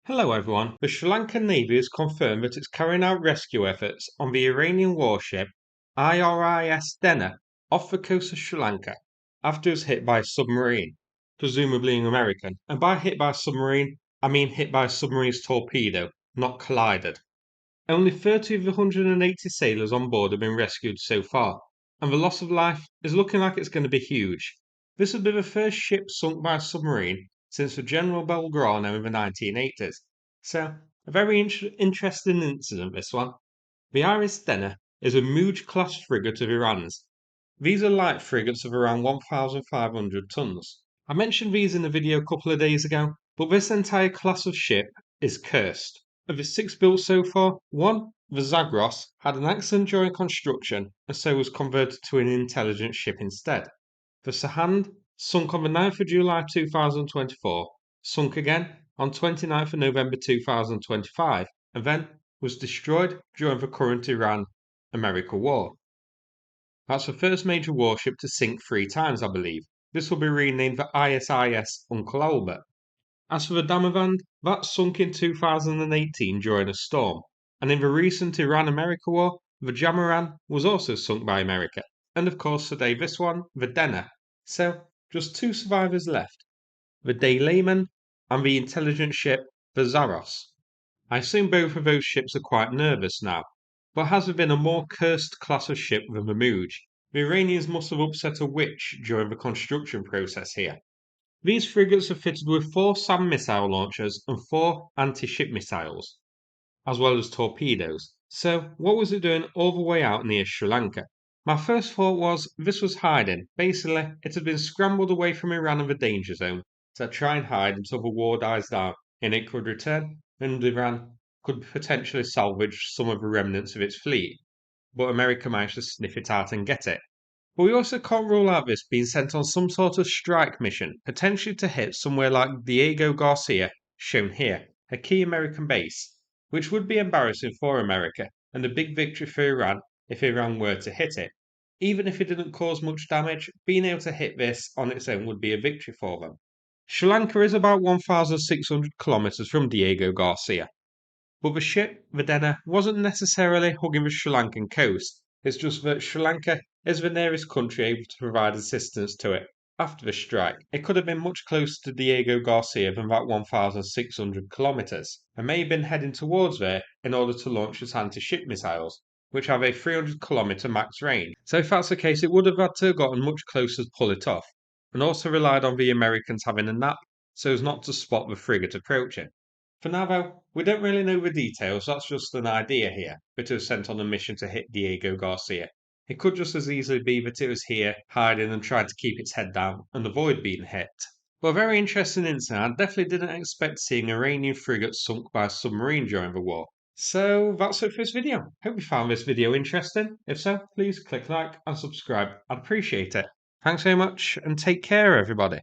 Hello everyone. The Sri Lankan Navy has confirmed that it's carrying out rescue efforts on the Iranian warship IRIS Dena off the coast of Sri Lanka after it was hit by a submarine, presumably an American. And by hit by a submarine, I mean hit by a submarine's torpedo, not collided. Only 30 of the 180 sailors on board have been rescued so far, and the loss of life is looking like it's going to be huge. This would be the first ship sunk by a submarine since the General Belgrano in the 1980s. So, a very interesting incident, this one. The IRIS Dena is a Moudge-class frigate of Iran's. These are light frigates of around 1,500 tons. I mentioned these in a video a couple of days ago, but this entire class of ship is cursed. Of the 6 built so far, one, the Zagros, had an accident during construction and so was converted to an intelligent ship instead. The Sahand sunk on the 9th of July 2024, sunk again on 29th of November 2025, and then was destroyed during the current Iran-America war. That's the first major warship to sink 3 times, I believe. This will be renamed the ISIS Uncle Albert. As for the Damavand, that sunk in 2018 during a storm, and in the recent Iran-America war, the Jamaran was also sunk by America, and of course today this one, the Dena. So, just 2 survivors left, the Daylayman and the intelligent ship, the Zaros. I assume both of those ships are quite nervous now, but has there been a more cursed class of ship than the Moudge? The Iranians must have upset a witch during the construction process here. These frigates are fitted with 4 SAM missile launchers and 4 anti-ship missiles, as well as torpedoes. So, what was it doing all the way out near Sri Lanka? My first thought was this was hiding. Basically, it had been scrambled away from Iran and the danger zone to try and hide until the war dies down, and it could return, and Iran could potentially salvage some of the remnants of its fleet. But America managed to sniff it out and get it. But we also can't rule out this being sent on some sort of strike mission, potentially to hit somewhere like Diego Garcia, shown here, a key American base, which would be embarrassing for America and a big victory for Iran if Iran were to hit it. Even if it didn't cause much damage, being able to hit this on its own would be a victory for them. Sri Lanka is about 1,600 kilometers from Diego Garcia, but the ship, the Dena, wasn't necessarily hugging the Sri Lankan coast. It's just that Sri Lanka is the nearest country able to provide assistance to it. After the strike, it could have been much closer to Diego Garcia than that 1,600 kilometres, and may have been heading towards there in order to launch its anti-ship missiles, which have a 300-kilometre max range. So if that's the case, it would have had to have gotten much closer to pull it off, and also relied on the Americans having a nap so as not to spot the frigate approaching. For now, though, we don't really know the details, that's just an idea here, that it was sent on a mission to hit Diego Garcia. It could just as easily be that it was here, hiding and trying to keep its head down and avoid being hit. Well, very interesting incident. I definitely didn't expect seeing Iranian frigates sunk by a submarine during the war. So that's it for this video. Hope you found this video interesting. If so, please click like and subscribe. I'd appreciate it. Thanks very much and take care, everybody.